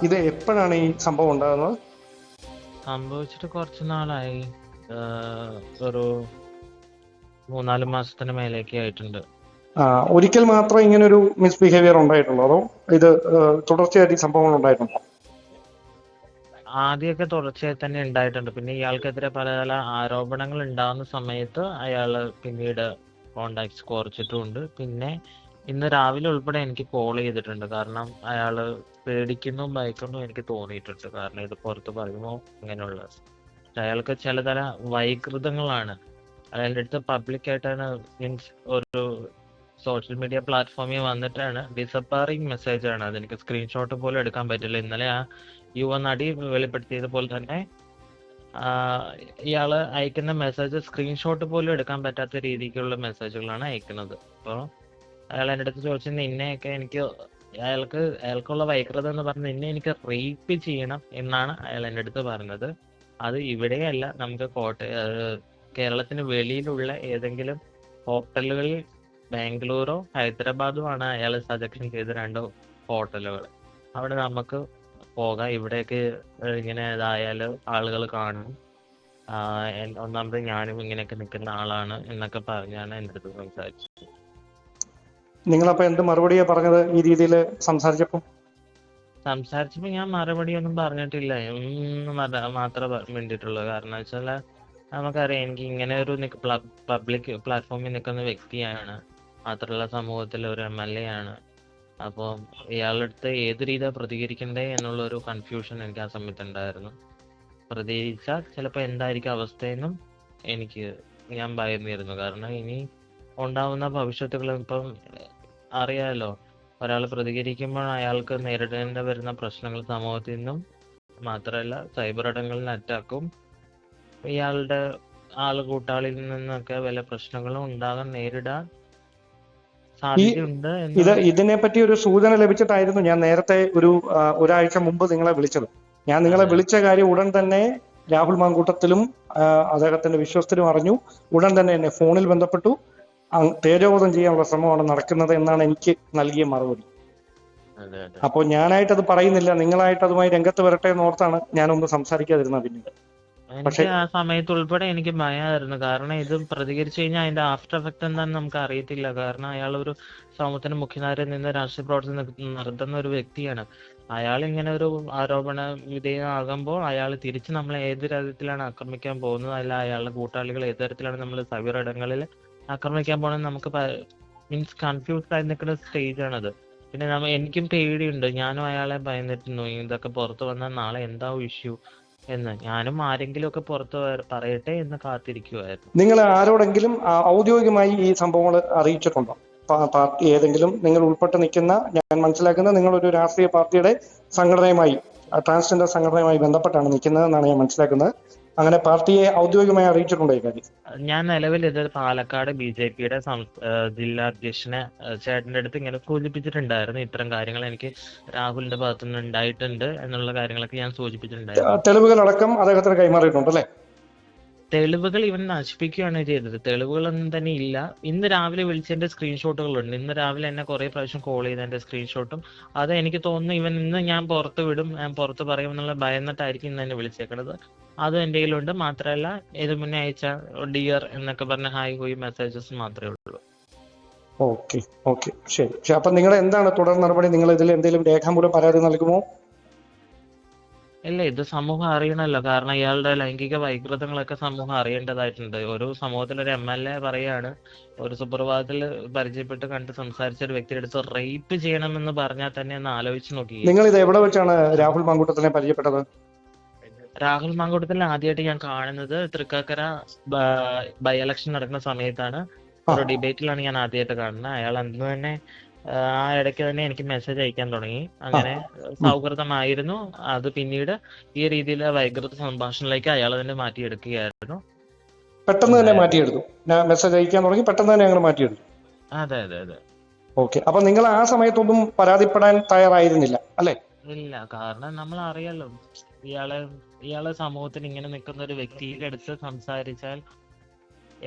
ഇത് എപ്പോഴാണ് ഈ സംഭവം ഉണ്ടാകുന്നത്? സംഭവിച്ചിട്ട് കുറച്ച് നാളായി. ഒരു 3-4 മാസത്തിന് മേലേക്ക് ആയിട്ടുണ്ട്. ഒരിക്കൽ മാത്രമേ ഇങ്ങനെ ഒരു മിസ്ബിഹേവിയർ ഉണ്ടായിട്ടുള്ളൂ, അതോ ഇത് തുടർച്ചയായിട്ട് ഈ സംഭവങ്ങൾ ഉണ്ടായിട്ടുണ്ടോ? ആദ്യമൊക്കെ തുടർച്ചയായി തന്നെ ഉണ്ടായിട്ടുണ്ട്. പിന്നെ ഇയാൾക്കെതിരെ പല പല ആരോപണങ്ങൾ ഉണ്ടാകുന്ന സമയത്ത് അയാൾ പിന്നീട് കോണ്ടാക്ട്സ് കുറച്ചിട്ടുമുണ്ട്. പിന്നെ ഇന്ന് രാവിലെ ഉൾപ്പെടെ എനിക്ക് കോൾ ചെയ്തിട്ടുണ്ട്. കാരണം അയാൾ പേടിക്കുന്നു ഭയക്കുന്നു എനിക്ക് തോന്നിയിട്ടുണ്ട്. കാരണം ഇത് പുറത്ത് പറയുമ്പോൾ ഇങ്ങനെയുള്ള അയാൾക്ക് ചിലതര വൈകൃതങ്ങളാണ്. അയാളുടെ അടുത്ത് പബ്ലിക്കായിട്ടാണ്, മീൻസ് ഒരു സോഷ്യൽ മീഡിയ പ്ലാറ്റ്ഫോമിൽ വന്നിട്ടാണ് ഡിസപ്പയറിങ് മെസ്സേജ് ആണ്. അതെനിക്ക് സ്ക്രീൻഷോട്ട് പോലും എടുക്കാൻ പറ്റില്ല. ഇന്നലെ ആ യുവനടി വെളിപ്പെടുത്തിയതുപോലെ തന്നെ ഇയാള് അയക്കുന്ന മെസ്സേജ് സ്ക്രീൻഷോട്ട് പോലും എടുക്കാൻ പറ്റാത്ത രീതിക്കുള്ള മെസ്സേജുകളാണ് അയക്കുന്നത്. അപ്പോൾ അയാൾ എൻ്റെ അടുത്ത് ചോദിച്ചത് നിന്നെയൊക്കെ എനിക്ക് അയാൾക്കുള്ള വൈകൃതം എന്ന് പറഞ്ഞ് നിന്നെ എനിക്ക് റേപ്പ് ചെയ്യണം എന്നാണ് അയാൾ എൻ്റെ അടുത്ത് പറഞ്ഞത്. അത് ഇവിടെയല്ല, നമുക്ക് കേരളത്തിന് വെളിയിലുള്ള ഏതെങ്കിലും ഹോട്ടലുകളിൽ ബാംഗ്ലൂരോ ഹൈദരാബാദോ ആണ് അയാൾ സജക്ഷൻ ചെയ്ത 2 ഹോട്ടലുകൾ. അവിടെ നമുക്ക് പോകാം. ഇവിടേക്ക് ഇങ്ങനെ ഇതായാൽ ആളുകൾ കാണും. ഒന്നാമത് ഞാനും ഇങ്ങനെയൊക്കെ നിൽക്കുന്ന ആളാണ് എന്നൊക്കെ പറഞ്ഞാണ് എൻ്റെ അടുത്ത് സംസാരിച്ചത്. നിങ്ങളപ്പോ എന്ത് മറുപടിയാ പറഞ്ഞത് ഈ രീതിയിൽ സംസാരിച്ചപ്പോൾ ഞാൻ മറുപടി ഒന്നും പറഞ്ഞിട്ടില്ല. മാത്രമേ വേണ്ടിയിട്ടുള്ളൂ. കാരണം വെച്ചാൽ നമുക്കറിയാം, എനിക്ക് ഇങ്ങനെ ഒരു പബ്ലിക് പ്ലാറ്റ്ഫോമിൽ നിൽക്കുന്ന വ്യക്തിയാണ്. മാത്രമല്ല സമൂഹത്തിൽ ഒരു MLA ആണ്. അപ്പോൾ ഇയാളുടെ അടുത്ത് ഏത് രീതിയാണ് പ്രതികരിക്കണ്ടേ എന്നുള്ളൊരു കൺഫ്യൂഷൻ എനിക്ക് ആ സമയത്ത് ഉണ്ടായിരുന്നു. പ്രതികരിച്ചാൽ ചിലപ്പോൾ എന്തായിരിക്കും അവസ്ഥയെന്നും ഞാൻ ഭയന്നിരുന്നു. കാരണം ഇനി ഉണ്ടാവുന്ന ഭവിഷ്യത്തുകൾ ഇപ്പം അറിയാമല്ലോ. ഒരാൾ പ്രതികരിക്കുമ്പോൾ അയാൾക്ക് നേരിടേണ്ടി വരുന്ന പ്രശ്നങ്ങൾ സമൂഹത്തിൽ നിന്നും മാത്രമല്ല സൈബർ ഇടങ്ങളിൽ അറ്റാക്കും ഇയാളുടെ കൂട്ടാളിയിൽ നിന്നൊക്കെ വല്ല പ്രശ്നങ്ങളും നേരിടാൻ സാധ്യതയുണ്ട് ഇതിനെപ്പറ്റി ഒരു സൂചന ലഭിച്ചിട്ടായിരുന്നു ഞാൻ നേരത്തെ ഒരാഴ്ച മുമ്പ് നിങ്ങളെ വിളിച്ചത്. ഞാൻ നിങ്ങളെ വിളിച്ച കാര്യം ഉടൻ തന്നെ രാഹുൽ മാങ്കൂട്ടത്തിലും അദ്ദേഹത്തിന്റെ വിശ്വസ്തരും അറിഞ്ഞു. ഉടൻ തന്നെ എന്നെ ഫോണിൽ ബന്ധപ്പെട്ടു. തേജോവധം ചെയ്യാനുള്ള ശ്രമമാണ് നടക്കുന്നത് എന്നാണ് എനിക്ക് നൽകിയ മറുപടി. അപ്പോൾ ഞാനായിട്ടത് പറയുന്നില്ല, നിങ്ങളായിട്ട് അതുമായി രംഗത്ത് വരട്ടെ എന്നോർത്താണ് ഞാനൊന്ന് സംസാരിക്കാതിരുന്നത്. പിന്നീട് എനിക്ക് ആ സമയത്ത് ഉൾപ്പെടെ എനിക്ക് ഭയമായിരുന്നു. കാരണം ഇത് പ്രതികരിച്ചു കഴിഞ്ഞാൽ അതിന്റെ ആഫ്റ്റർ എഫക്ട് എന്താണെന്ന് നമുക്ക് അറിയത്തില്ല. കാരണം അയാൾ ഒരു സമൂഹത്തിന് മുഖ്യധാരയിൽ നിന്ന് രാഷ്ട്രീയ പ്രവർത്തനം നടത്തുന്ന ഒരു വ്യക്തിയാണ്. അയാൾ ഇങ്ങനെ ഒരു ആരോപണ വിധേയമാകുമ്പോൾ അയാൾ തിരിച്ച് നമ്മളെ ഏത് തരത്തിലാണ് ആക്രമിക്കാൻ പോകുന്നത്, അല്ല അയാളുടെ കൂട്ടാളികൾ ഏത് തരത്തിലാണ് നമ്മൾ സൈബർ ഇടങ്ങളിൽ ആക്രമിക്കാൻ പോകുന്നത്, നമുക്ക് മീൻസ് കൺഫ്യൂസ്ഡ് ആയി നിൽക്കുന്ന സ്റ്റേജാണത്. പിന്നെ എനിക്കും പേടിയുണ്ട്. ഞാനും അയാളെ ഭയന്നിരുന്നു. ഇതൊക്കെ പുറത്തു വന്നാൽ നാളെ എന്താവും ഇഷ്യൂ എന്ന്. ഞാനും ആരെങ്കിലും ഒക്കെ പുറത്ത് പറയട്ടെ എന്ന് കാത്തിരിക്കുവായിരുന്നു. നിങ്ങൾ ആരോടെങ്കിലും ഔദ്യോഗികമായി ഈ സംഭവങ്ങൾ അറിയിച്ചിട്ടുണ്ടോ? പാർട്ടി ഏതെങ്കിലും നിങ്ങൾ ഉൾപ്പെട്ട് നിൽക്കുന്ന, ഞാൻ മനസ്സിലാക്കുന്ന നിങ്ങളൊരു രാഷ്ട്രീയ പാർട്ടിയുടെ സംഘടനയുമായി, ട്രാൻസ്ജെൻഡർ സംഘടനയുമായി ബന്ധപ്പെട്ടാണ് നിൽക്കുന്നതെന്നാണ് ഞാൻ മനസ്സിലാക്കുന്നത്. അങ്ങനെ പാർട്ടിയെ ഔദ്യോഗികമായി അറിയിച്ചിട്ടുണ്ടോ ഈ കാര്യം? ഞാൻ നിലവിൽ ഇത് പാലക്കാട് BJPയുടെ ജില്ലാ അധ്യക്ഷനെ ചേട്ടൻ്റെ അടുത്ത് ഇങ്ങനെ സൂചിപ്പിച്ചിട്ടുണ്ടായിരുന്നു. ഇത്തരം കാര്യങ്ങൾ എനിക്ക് രാഹുലിന്റെ ഭാഗത്തുനിന്ന് ഉണ്ടായിട്ടുണ്ട് എന്നുള്ള കാര്യങ്ങളൊക്കെ ഞാൻ സൂചിപ്പിച്ചിട്ടുണ്ടായിരുന്നു. തെളിവുകളടക്കം അദ്ദേഹത്തിന് കൈമാറിയിട്ടുണ്ട് അല്ലേ? തെളിവുകൾ ഇവൻ നശിപ്പിക്കുകയാണ് ചെയ്തത്. തെളിവുകളൊന്നും തന്നെ ഇല്ല. ഇന്ന് രാവിലെ വിളിച്ചതിന്റെ സ്ക്രീൻഷോട്ടുകളുണ്ട്. ഇന്ന് രാവിലെ എന്നെ കുറെ പ്രാവശ്യം കോൾ ചെയ്തതിന്റെ സ്ക്രീൻഷോട്ടും അത് എനിക്ക് തോന്നുന്നു ഇവൻ ഇന്ന് ഞാൻ പുറത്ത് വിടും, ഞാൻ പുറത്ത് പറയും എന്നുള്ള ഭയന്നിട്ടായിരിക്കും ഇന്ന് എന്നെ വിളിച്ചേക്കണത്. അതും എൻ്റെ കയ്യിലുണ്ട്. മാത്രമല്ല ഇത് മുന്നേ അയച്ച ഡിയർ എന്നൊക്കെ പറഞ്ഞ ഹായ് ഹോയ് മെസ്സേജസ് മാത്രമേ ഉള്ളൂ. ഓക്കെ ശരി. അപ്പൊ നിങ്ങൾ എന്താണ് തുടർ നടപടി? നിങ്ങൾ ഇതിൽ എന്തെങ്കിലും രേഖാമൂലം പരാതി നൽകുമോ? ഇല്ല, ഇത് സമൂഹം അറിയണമല്ലോ. കാരണം ഇയാളുടെ ലൈംഗിക വൈകൃതങ്ങളൊക്കെ സമൂഹം അറിയേണ്ടതായിട്ടുണ്ട്. ഒരു സമൂഹത്തിലൊരു MLA പറയാണ്, ഒരു സുപ്രഭാതത്തിൽ പരിചയപ്പെട്ട് കണ്ട് സംസാരിച്ച ഒരു വ്യക്തിയുടെ അടുത്ത് റേപ്പ് ചെയ്യണമെന്ന് പറഞ്ഞാൽ തന്നെ ഒന്ന് ആലോചിച്ച് നോക്കി. നിങ്ങൾ ഇത് എവിടെ വെച്ചാണ് രാഹുൽ മാങ്കൂട്ടത്തിനെ പരിചയപ്പെട്ടത്? രാഹുൽ മാങ്കൂട്ടത്തിൽ ആദ്യമായിട്ട് ഞാൻ കാണുന്നത് തൃക്കാക്കര ബൈ ഇലക്ഷൻ നടക്കുന്ന സമയത്താണ്. ഒരു ഡിബേറ്റിലാണ് ഞാൻ ആദ്യമായിട്ട് കാണുന്നത്. അയാൾ അന്ന് തന്നെ ആ ഇടയ്ക്ക് തന്നെ എനിക്ക് മെസ്സേജ് അയക്കാൻ തുടങ്ങി. അങ്ങനെ സൗഹൃദമായിരുന്നു. അത് പിന്നീട് ഈ രീതിയിലെ വൈകൃത സംഭാഷണത്തിലേക്ക് അയാൾ തന്നെ മാറ്റിയെടുക്കുകയായിരുന്നു. പെട്ടെന്ന് തന്നെ മാറ്റിയെടുത്തു. മെസ്സേജ് അയക്കാൻ തുടങ്ങി, പെട്ടെന്ന് തന്നെ ഞങ്ങൾ മാറ്റിയെടുത്തു. അതെ. ഓക്കെ. അപ്പൊ നിങ്ങൾ ആ സമയത്തൊന്നും പരാതിപ്പെടാൻ തയ്യാറായിരുന്നില്ല അല്ലേ? ഇല്ല, കാരണം നമ്മൾ അറിയാലോ ഇയാളെ സമൂഹത്തിൽ ഇങ്ങനെ നിൽക്കുന്ന ഒരു വ്യക്തിയുടെ അടുത്ത് സംസാരിച്ചാൽ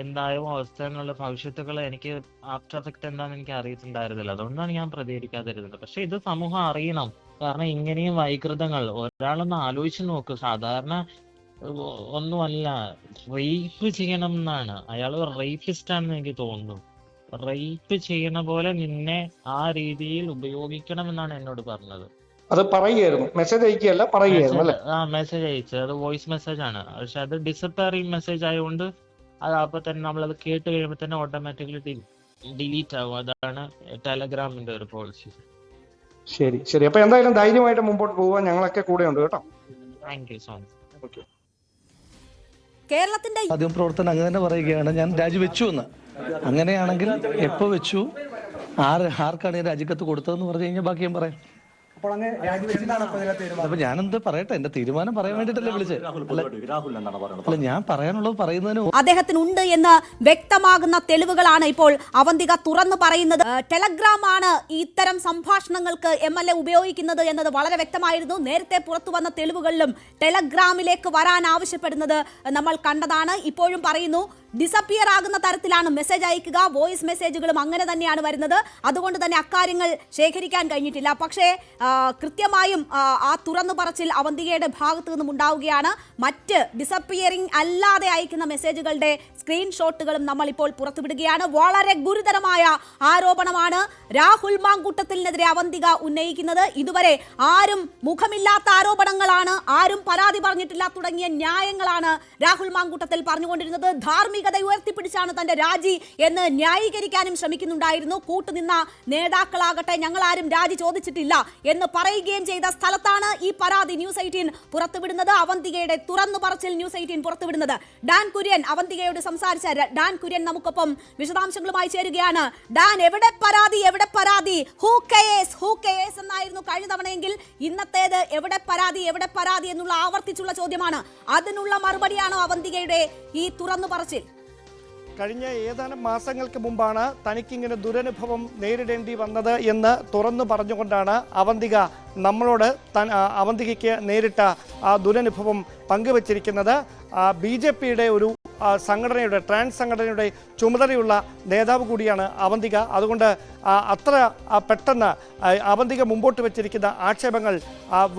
എന്തായോ അവസ്ഥ എന്നുള്ള ഭവിഷ്യത്തുകൾ എനിക്ക് ആഫ്റ്റർ എഫക്ട് എന്താണെന്ന് എനിക്ക് അറിയത്തുണ്ടായിരുന്നില്ല. അതുകൊണ്ടാണ് ഞാൻ പ്രതികരിക്കാതിരുന്നത്. പക്ഷെ ഇത് സമൂഹം അറിയണം. കാരണം ഇങ്ങനെയും വൈകൃതങ്ങൾ ഒരാളൊന്ന് ആലോചിച്ച് നോക്ക്. സാധാരണ ഒന്നുമല്ല, റേപ്പ് ചെയ്യണം എന്നാണ്. അയാൾ റേപ്പിസ്റ്റ് ആണെന്ന് എനിക്ക് തോന്നുന്നു. റേപ്പ് ചെയ്യണ പോലെ നിന്നെ ആ രീതിയിൽ ഉപയോഗിക്കണം എന്നാണ് എന്നോട് പറഞ്ഞത്. അത് പറയുകയായിരുന്നു, മെസ്സേജ് അയക്കുകയല്ല, പറയുകയായിരുന്നു അല്ലെ? മെസ്സേജ് അയച്ചത് അത് വോയിസ് മെസ്സേജ് ആണ്. പക്ഷെ അത് ഡിസപ്പയറിംഗ് മെസ്സേജ് ആയതുകൊണ്ട് അത് അപ്പൊ തന്നെ നമ്മളത് കേട്ട് കഴിയുമ്പോൾ തന്നെ ഓട്ടോമാറ്റിക്കലി ഡിലീറ്റ് ആവും. അതാണ് ടെലഗ്രാമിന്റെ ഒരു പോളിസി. ശരി ശരി. അപ്പൊ എന്തായാലും ധൈര്യമായിട്ട് മുമ്പോട്ട് പോകാൻ ഞങ്ങളൊക്കെ കൂടെ ഉണ്ട് കേട്ടോ. Thank you so much. Okay. കേരളത്തിന്റെ മാധ്യമപ്രവർത്തനം അങ്ങനെ തന്നെ പറയുകയാണ്, ഞാൻ രാജിവെച്ചു എന്ന്. അങ്ങനെയാണെങ്കിൽ എപ്പോ വെച്ചു, ആർക്കാണ് ഈ രാജിക്കത്ത് കൊടുത്തതെന്ന് പറഞ്ഞു കഴിഞ്ഞാൽ ബാക്കി ഞാൻ പറയാം. അപ്പൊ ഞാനെന്ത് പറയട്ടെ, എന്റെ തീരുമാനം പറയാൻ വേണ്ടിട്ടല്ലേ വിളിച്ചത്. അല്ല, ഞാൻ പറയാനുള്ളത് പറയുന്നതിന് അദ്ദേഹത്തിനുണ്ട് എന്ന് വ്യക്തമാകുന്ന തെളിവുകളാണ് ഇപ്പോൾ അവന്തിക തുറന്നു പറയുന്നത്. ടെലഗ്രാം ആണ് ഇത്തരം സംഭാഷണങ്ങൾക്ക് MLA ഉപയോഗിക്കുന്നത് എന്നത് വളരെ വ്യക്തമായിരുന്നു. നേരത്തെ പുറത്തു വന്ന തെളിവുകളിലും ടെലഗ്രാമിലേക്ക് വരാൻ ആവശ്യപ്പെടുന്നത് നമ്മൾ കണ്ടതാണ്. ഇപ്പോഴും പറയുന്നു ഡിസപ്പിയർ ആകുന്ന തരത്തിലാണ് മെസ്സേജ് അയക്കുക. വോയിസ് മെസ്സേജുകളും അങ്ങനെ തന്നെയാണ് വരുന്നത്. അതുകൊണ്ട് തന്നെ അക്കാര്യങ്ങൾ ശേഖരിക്കാൻ കഴിഞ്ഞിട്ടില്ല. പക്ഷേ കൃത്യമായും ആ തുറന്നു പറച്ചിൽ അവന്തികയുടെ ഭാഗത്തു നിന്നും ഉണ്ടാവുകയാണ്. മറ്റ് ഡിസപ്പിയറിംഗ് അല്ലാതെ അയക്കുന്ന മെസ്സേജുകളുടെ സ്ക്രീൻഷോട്ടുകളും നമ്മൾ ഇപ്പോൾ പുറത്തുവിടുകയാണ്. വളരെ ഗുരുതരമായ ആരോപണമാണ് രാഹുൽ മാങ്കൂട്ടത്തിനെതിരെ അവന്തിക ഉന്നയിക്കുന്നത്. ഇതുവരെ ആരും മുഖമില്ലാത്ത ആരോപണങ്ങളാണ്, ആരും പരാതി പറഞ്ഞിട്ടില്ല തുടങ്ങിയ ന്യായങ്ങളാണ് രാഹുൽ മാങ്കൂട്ടത്തിൽ പറഞ്ഞുകൊണ്ടിരുന്നത്. ധാർമ്മികത ഉയർത്തിപ്പിടിച്ചാണ് തന്റെ രാജി എന്ന് ന്യായീകരിക്കാനും ശ്രമിക്കുന്നുണ്ടായിരുന്നു. കൂട്ടുനിന്ന നേതാക്കളാകട്ടെ ഞങ്ങൾ ആരും രാജി ചോദിച്ചിട്ടില്ല എന്ന് പറയുകയും ചെയ്ത സ്ഥലത്താണ് ഈ പരാതി ന്യൂസ് 18 പുറത്തുവിടുന്നത്. അവന്തികയുടെ തുറന്നു പറച്ചിൽ ന്യൂസ് 18 പുറത്തുവിടുന്നത്. ഡാൻ കുര്യൻ അവന്തികയോട് സംസാരിച്ച ഡാൻ കുര്യൻ നമുക്കൊപ്പം വിശദാംശങ്ങളുമായി ചേരുകയാണ്. ഡാൻ, എവിടെ പരാതി, എവിടെ പരാതി? ഹൂ കെയേഴ്സ് എന്നായിരുന്നു കഴിഞ്ഞ തവണയെങ്കിൽ ഇന്നത്തേത് എവിടെ പരാതി എന്നുള്ള ആവർത്തിച്ചുള്ള ചോദ്യമാണ്. അതിനുള്ള മറുപടിയാണോ അവന്തികയുടെ ഈ തുറന്നു പറച്ചിൽ? കഴിഞ്ഞ ഏതാനും മാസങ്ങൾക്ക് മുമ്പാണ് തനിക്കിങ്ങനെ ദുരനുഭവം നേരിടേണ്ടി വന്നത് എന്ന് തുറന്നു പറഞ്ഞുകൊണ്ടാണ് അവന്തിക നമ്മളോട് അവന്തികയ്ക്ക് നേരിട്ട ആ ദുരനുഭവം പങ്കുവച്ചിരിക്കുന്നത്. BJPയുടെ ഒരു സംഘടനയുടെ, ട്രാൻസ് സംഘടനയുടെ ചുമതലയുള്ള നേതാവ് കൂടിയാണ് അവന്തിക. അതുകൊണ്ട് അത്ര പെട്ടെന്ന് അവന്തിക മുമ്പോട്ട് വെച്ചിരിക്കുന്ന ആക്ഷേപങ്ങൾ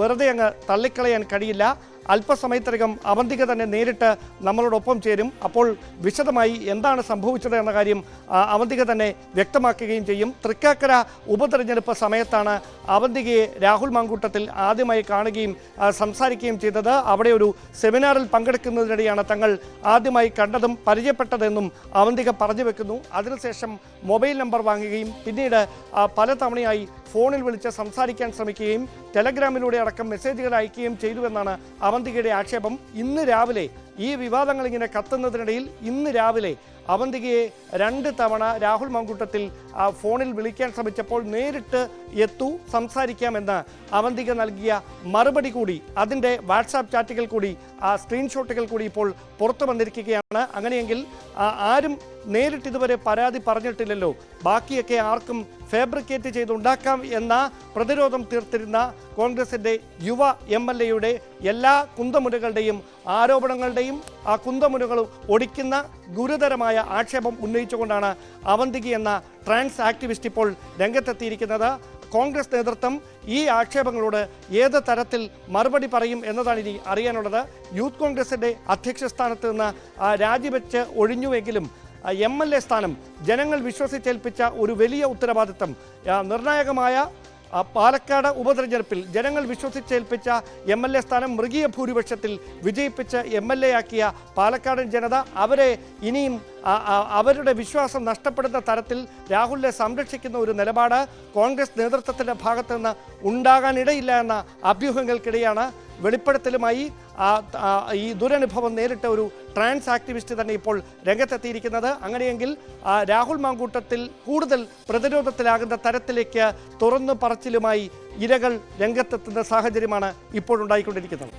വെറുതെ അങ്ങ് തള്ളിക്കളയാൻ കഴിയില്ല. അല്പസമയത്തിനകം അവന്തിക തന്നെ നേരിട്ട് നമ്മളോടൊപ്പം ചേരും. അപ്പോൾ വിശദമായി എന്താണ് സംഭവിച്ചത് എന്ന കാര്യം അവന്തിക തന്നെ വ്യക്തമാക്കുകയും ചെയ്യും. തൃക്കാക്കര ഉപതെരഞ്ഞെടുപ്പ് സമയത്താണ് അവന്തികയെ രാഹുൽ മാങ്കൂട്ടത്തിൽ ആദ്യമായി കാണുകയും സംസാരിക്കുകയും ചെയ്തത്. അവിടെ ഒരു സെമിനാറിൽ പങ്കെടുക്കുന്നതിനിടെയാണ് തങ്ങൾ ആദ്യമായി കണ്ടതും പരിചയപ്പെട്ടതെന്നും അവന്തിക പറഞ്ഞു വെക്കുന്നു. അതിനുശേഷം മൊബൈൽ നമ്പർ വാങ്ങുകയും പിന്നീട് പലതവണയായി ഫോണിൽ വിളിച്ച് സംസാരിക്കാൻ ശ്രമിക്കുകയും ടെലഗ്രാമിലൂടെ അടക്കം മെസ്സേജുകൾ അയക്കുകയും ചെയ്തുവെന്നാണ് അവന്തികയുടെ ആക്ഷേപം. ഇന്ന് രാവിലെ ഈ വിവാദങ്ങൾ ഇങ്ങനെ കത്തുന്നതിനിടയിൽ ഇന്ന് രാവിലെ അവന്തികയെ 2 തവണ രാഹുൽ മാങ്കൂട്ടത്തിൽ ഫോണിൽ വിളിക്കാൻ ശ്രമിച്ചപ്പോൾ നേരിട്ട് സംസാരിക്കാമെന്ന് അവന്തിക നൽകിയ മറുപടി കൂടി, അതിൻ്റെ വാട്സാപ്പ് ചാറ്റുകൾ കൂടി, സ്ക്രീൻഷോട്ടുകൾ കൂടി ഇപ്പോൾ പുറത്തു വന്നിരിക്കുകയാണ്. അങ്ങനെയെങ്കിൽ ആരും നേരിട്ട് ഇതുവരെ പരാതി പറഞ്ഞിട്ടില്ലല്ലോ, ബാക്കിയൊക്കെ ആർക്കും ഫാബ്രിക്കേറ്റ് ചെയ്തുണ്ടാക്കാം എന്ന പ്രതിരോധം തീർത്തിരുന്ന കോൺഗ്രസിൻ്റെ യുവ MLAയുടെ എല്ലാ കുന്തമുനകളുടെയും ആരോപണങ്ങളുടെയും ആ കുന്തമുനകൾ ഒടിക്കുന്ന ഗുരുതരമായ ആക്ഷേപം ഉന്നയിച്ചുകൊണ്ടാണ് അവന്തിക എന്ന ട്രാൻസ് ആക്ടിവിസ്റ്റ് ഇപ്പോൾ രംഗത്തെത്തിയിരിക്കുന്നത്. കോൺഗ്രസ് നേതൃത്വം ഈ ആക്ഷേപങ്ങളോട് ഏത് തരത്തിൽ മറുപടി പറയും എന്നതാണ് ഇനി അറിയാനുള്ളത്. യൂത്ത് കോൺഗ്രസിൻ്റെ അധ്യക്ഷ സ്ഥാനത്ത് നിന്ന് രാജിവെച്ച് ഒഴിഞ്ഞുവെങ്കിലും MLA സ്ഥാനം ജനങ്ങൾ വിശ്വസിച്ചേൽപ്പിച്ച ഒരു വലിയ ഉത്തരവാദിത്തം, നിർണായകമായ പാലക്കാട് ഉപതെരഞ്ഞെടുപ്പിൽ ജനങ്ങൾ വിശ്വസിച്ചേൽപ്പിച്ച MLA സ്ഥാനം മൃഗീയ ഭൂരിപക്ഷത്തിൽ വിജയിപ്പിച്ച് MLA ആക്കിയ പാലക്കാടൻ ജനത അവരെ ഇനിയും അവരുടെ വിശ്വാസം നഷ്ടപ്പെടുന്ന തരത്തിൽ രാഹുലിനെ സംരക്ഷിക്കുന്ന ഒരു നിലപാട് കോൺഗ്രസ് നേതൃത്വത്തിൻ്റെ ഭാഗത്തു നിന്ന് ഉണ്ടാകാനിടയില്ല എന്ന അഭ്യൂഹങ്ങൾക്കിടെയാണ് വെളിപ്പെടുത്തലുമായി ഈ ദുരനുഭവം നേരിട്ട ഒരു ട്രാൻസ് ആക്ടിവിസ്റ്റ് തന്നെ ഇപ്പോൾ രംഗത്തെത്തിയിരിക്കുന്നത്. അങ്ങനെയെങ്കിൽ രാഹുൽ മാങ്കൂട്ടത്തിൽ കൂടുതൽ പ്രതിരോധത്തിലാകുന്ന തരത്തിലേക്ക് തുറന്നു പറച്ചിലുമായി ഇരകൾ രംഗത്തെത്തുന്ന സാഹചര്യമാണ് ഇപ്പോഴുണ്ടായിക്കൊണ്ടിരിക്കുന്നത്.